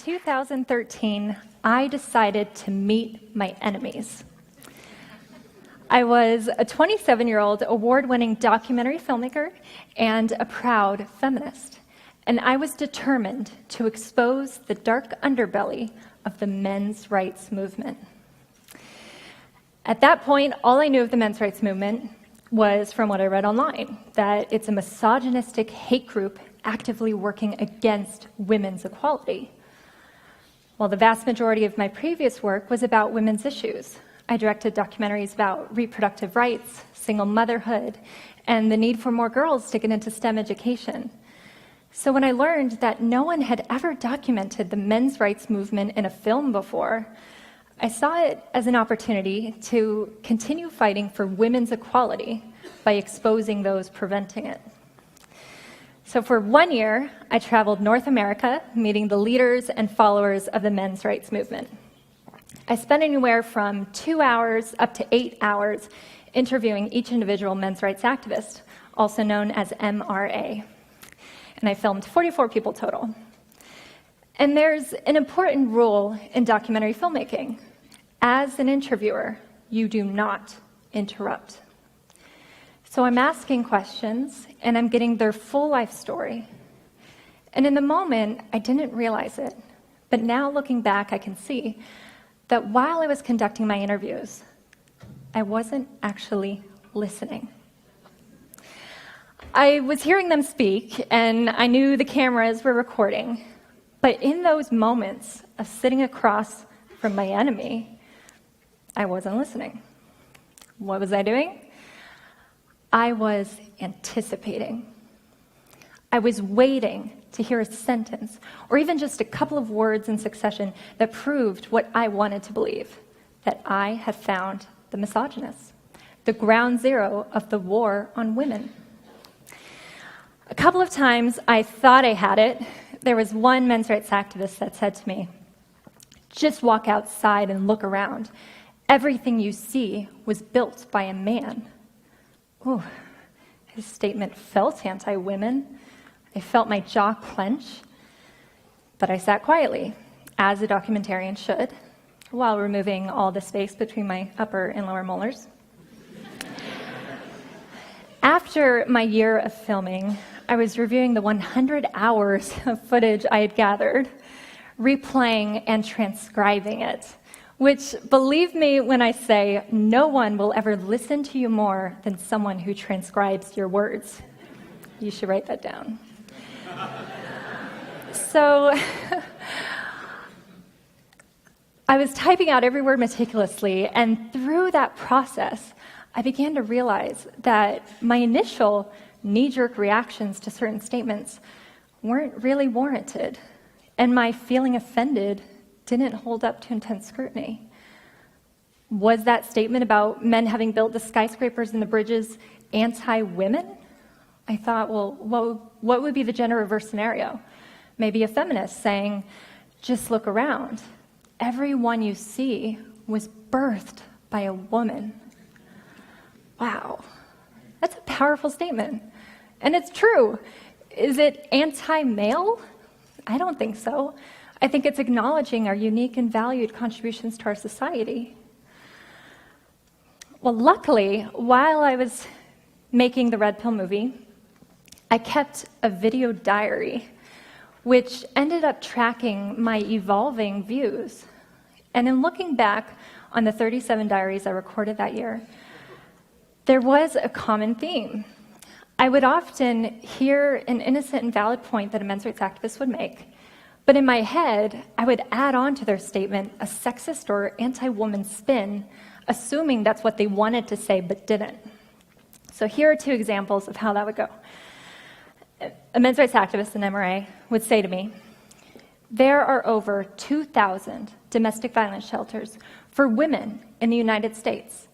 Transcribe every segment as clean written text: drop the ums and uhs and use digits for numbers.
2013, I decided to meet my enemies. I was a 27-year-old award-winning documentary filmmaker and a proud feminist, and I was determined to expose the dark underbelly of the men's rights movement. At that point, all I knew of the men's rights movement was from what I read online, that it's a misogynistic hate group actively working against women's equality. While the vast majority of my previous work was about women's issues, I directed documentaries about reproductive rights, single motherhood, and the need for more girls to get into STEM education. So when I learned that no one had ever documented the men's rights movement in a film before, I saw it as an opportunity to continue fighting for women's equality by exposing those preventing it. So for 1 year, I traveled North America, meeting the leaders and followers of the men's rights movement. I spent anywhere from 2 hours up to 8 hours interviewing each individual men's rights activist, also known as MRA. And I filmed 44 people total. And there's an important rule in documentary filmmaking. As an interviewer, you do not interrupt. So I'm asking questions, and I'm getting their full life story. And in the moment, I didn't realize it. But now looking back, I can see that while I was conducting my interviews, I wasn't actually listening. I was hearing them speak, and I knew the cameras were recording. But in those moments of sitting across from my enemy, I wasn't listening. What was I doing? I was anticipating. I was waiting to hear a sentence, or even just a couple of words in succession that proved what I wanted to believe, that I had found the misogynist, the ground zero of the war on women. A couple of times I thought I had it. There was one men's rights activist that said to me, "Just walk outside and look around. Everything you see was built by a man." Ooh, his statement felt anti-women. I felt my jaw clench, but I sat quietly, as a documentarian should, while removing all the space between my upper and lower molars. After my year of filming, I was reviewing the 100 hours of footage I had gathered, replaying and transcribing it, which, believe me when I say, no one will ever listen to you more than someone who transcribes your words. You should write that down. So I was typing out every word meticulously, and through that process, I began to realize that my initial knee-jerk reactions to certain statements weren't really warranted, and my feeling offended didn't hold up to intense scrutiny. Was that statement about men having built the skyscrapers and the bridges anti-women? I thought, well, what would be the gender reverse scenario? Maybe a feminist saying, "Just look around. Everyone you see was birthed by a woman." Wow, that's a powerful statement. And it's true. Is it anti-male? I don't think so. I think it's acknowledging our unique and valued contributions to our society. Well, luckily, while I was making the Red Pill movie, I kept a video diary, which ended up tracking my evolving views. And in looking back on the 37 diaries I recorded that year, there was a common theme. I would often hear an innocent and valid point that a men's rights activist would make, but in my head, I would add on to their statement a sexist or anti-woman spin, assuming that's what they wanted to say but didn't. So here are two examples of how that would go. A men's rights activist, an MRA, would say to me, "There are over 2,000 domestic violence shelters for women in the United States,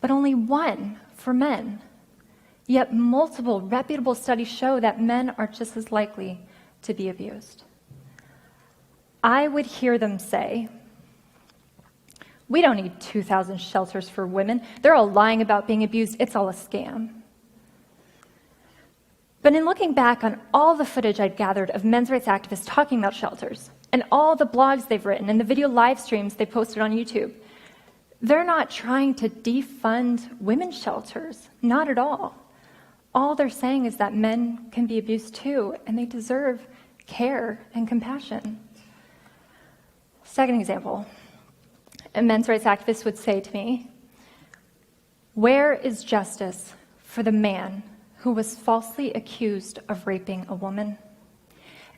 but only one for men. Yet multiple reputable studies show that men are just as likely to be abused." I would hear them say, "We don't need 2,000 shelters for women. They're all lying about being abused. It's all a scam." But in looking back on all the footage I'd gathered of men's rights activists talking about shelters, and all the blogs they've written and the video live streams they posted on YouTube, they're not trying to defund women's shelters, not at all. All they're saying is that men can be abused too, and they deserve care and compassion. Second example, a men's rights activist would say to me, "Where is justice for the man who was falsely accused of raping a woman?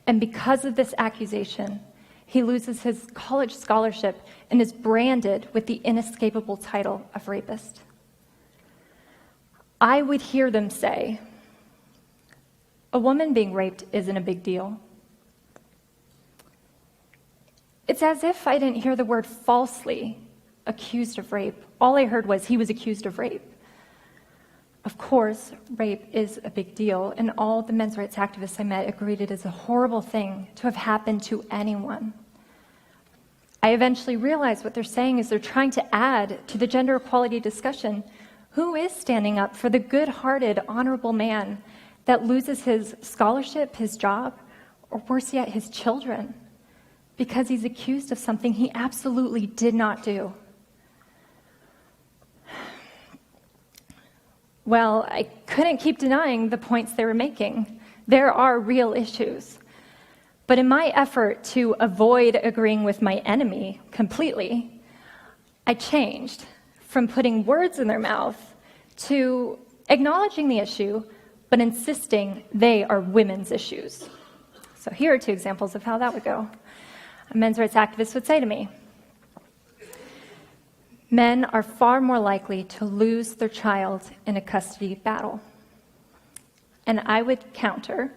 And because of this accusation, he loses his college scholarship and is branded with the inescapable title of rapist." I would hear them say, "A woman being raped isn't a big deal." It's as if I didn't hear the word falsely accused of rape. All I heard was he was accused of rape. Of course, rape is a big deal, and all the men's rights activists I met agreed it is a horrible thing to have happened to anyone. I eventually realized what they're saying is they're trying to add to the gender equality discussion who is standing up for the good-hearted, honorable man that loses his scholarship, his job, or worse yet, his children, because he's accused of something he absolutely did not do. Well, I couldn't keep denying the points they were making. There are real issues. But in my effort to avoid agreeing with my enemy completely, I changed from putting words in their mouth to acknowledging the issue, but insisting they are women's issues. So here are two examples of how that would go. A men's rights activist would say to me, "Men are far more likely to lose their child in a custody battle." And I would counter,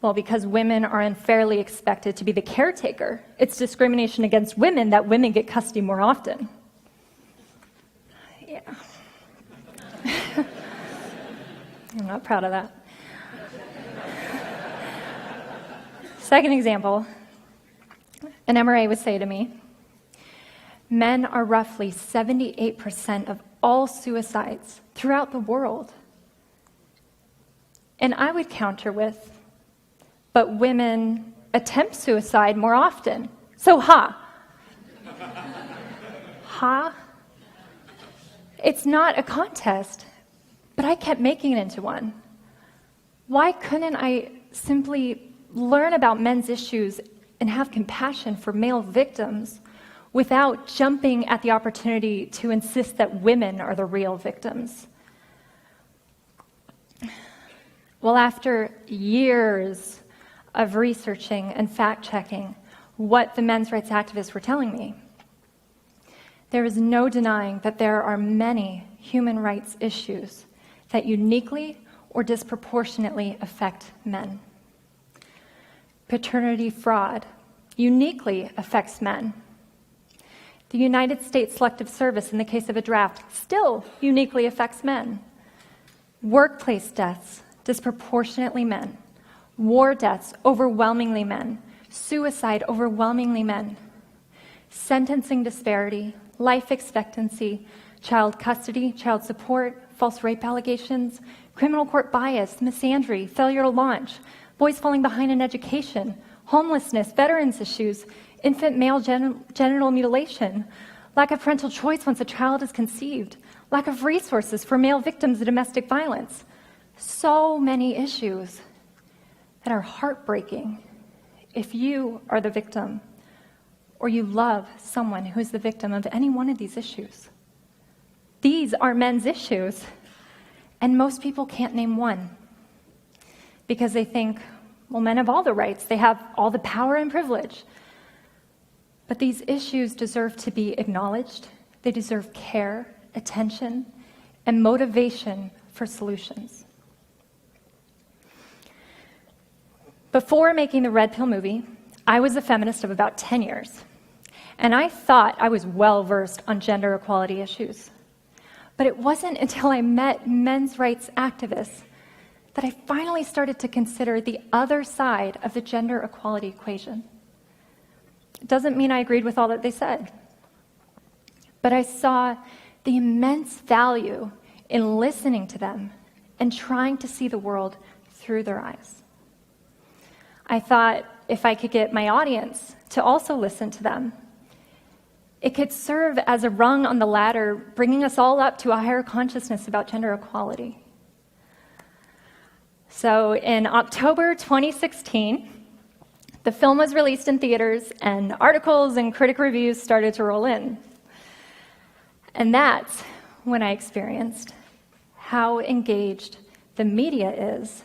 well, because women are unfairly expected to be the caretaker, it's discrimination against women that women get custody more often. Yeah. I'm not proud of that. Second example, an MRA would say to me, "Men are roughly 78% of all suicides throughout the world." And I would counter with, "But women attempt suicide more often. So ha." Ha? It's not a contest, but I kept making it into one. Why couldn't I simply learn about men's issues and have compassion for male victims without jumping at the opportunity to insist that women are the real victims? Well, after years of researching and fact-checking what the men's rights activists were telling me, there is no denying that there are many human rights issues that uniquely or disproportionately affect men. Paternity fraud uniquely affects men. The United States Selective Service, in the case of a draft, still uniquely affects men. Workplace deaths, disproportionately men. War deaths, overwhelmingly men. Suicide, overwhelmingly men. Sentencing disparity, life expectancy, child custody, child support, false rape allegations, criminal court bias, misandry, failure to launch, boys falling behind in education, homelessness, veterans issues, infant male genital mutilation, lack of parental choice once a child is conceived, lack of resources for male victims of domestic violence. So many issues that are heartbreaking if you are the victim or you love someone who is the victim of any one of these issues. These are men's issues, and most people can't name one because they think, well, men have all the rights, they have all the power and privilege. But these issues deserve to be acknowledged. They deserve care, attention, and motivation for solutions. Before making the Red Pill movie, I was a feminist of about 10 years, and I thought I was well-versed on gender equality issues. But it wasn't until I met men's rights activists that I finally started to consider the other side of the gender equality equation. It doesn't mean I agreed with all that they said, but I saw the immense value in listening to them and trying to see the world through their eyes. I thought, if I could get my audience to also listen to them. It could serve as a rung on the ladder, bringing us all up to a higher consciousness about gender equality. So in October 2016, the film was released in theaters, and articles and critic reviews started to roll in. And that's when I experienced how engaged the media is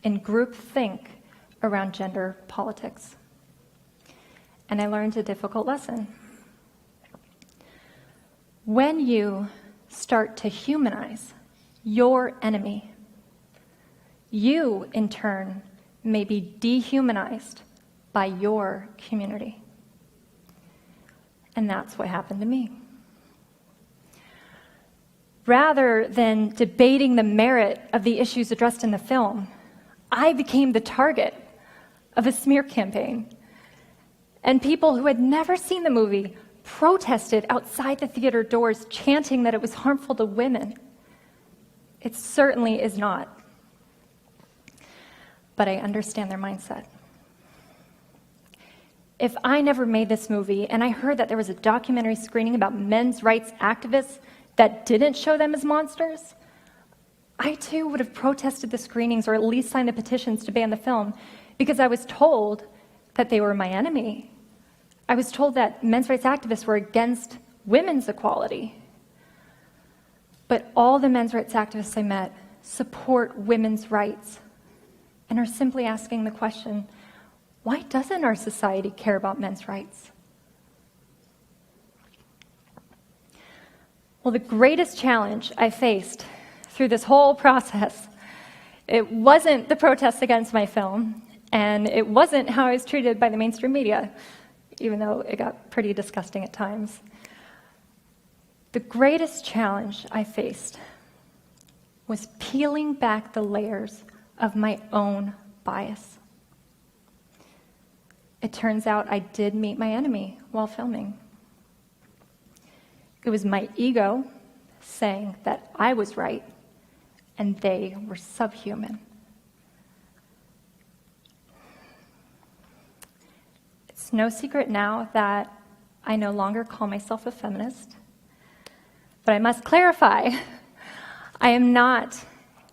in groupthink around gender politics. And I learned a difficult lesson. When you start to humanize your enemy, you, in turn, may be dehumanized by your community. And that's what happened to me. Rather than debating the merit of the issues addressed in the film, I became the target of a smear campaign. And people who had never seen the movie protested outside the theater doors, chanting that it was harmful to women. It certainly is not. But I understand their mindset. If I never made this movie and I heard that there was a documentary screening about men's rights activists that didn't show them as monsters, I too would have protested the screenings or at least signed the petitions to ban the film, because I was told that they were my enemy. I was told that men's rights activists were against women's equality. But all the men's rights activists I met support women's rights and are simply asking the question, why doesn't our society care about men's rights? Well, the greatest challenge I faced through this whole process, it wasn't the protests against my film, and it wasn't how I was treated by the mainstream media, even though it got pretty disgusting at times. The greatest challenge I faced was peeling back the layers of my own bias. It turns out I did meet my enemy while filming. It was my ego saying that I was right and they were subhuman. It's no secret now that I no longer call myself a feminist, but I must clarify, I am not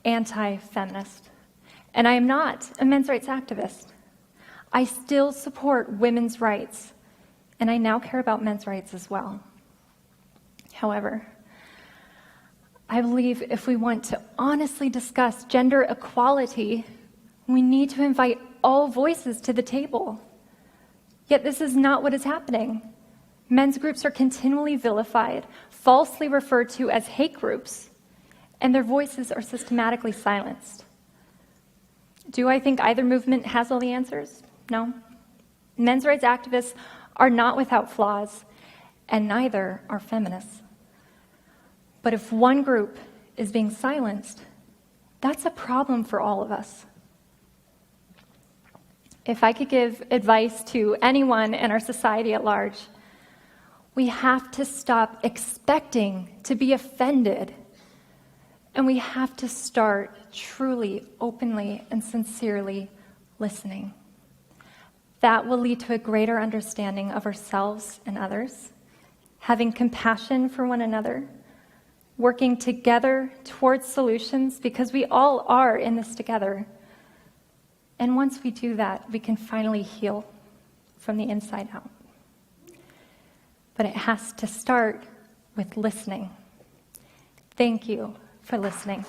anti-feminist, and I am not a men's rights activist. I still support women's rights, and I now care about men's rights as well. However, I believe if we want to honestly discuss gender equality, we need to invite all voices to the table. Yet this is not what is happening. Men's groups are continually vilified, falsely referred to as hate groups, and their voices are systematically silenced. Do I think either movement has all the answers? No. Men's rights activists are not without flaws, and neither are feminists. But if one group is being silenced, that's a problem for all of us. If I could give advice to anyone in our society at large, we have to stop expecting to be offended, and we have to start truly, openly, and sincerely listening. That will lead to a greater understanding of ourselves and others, having compassion for one another, working together towards solutions, because we all are in this together. And once we do that, we can finally heal from the inside out. But it has to start with listening. Thank you for listening.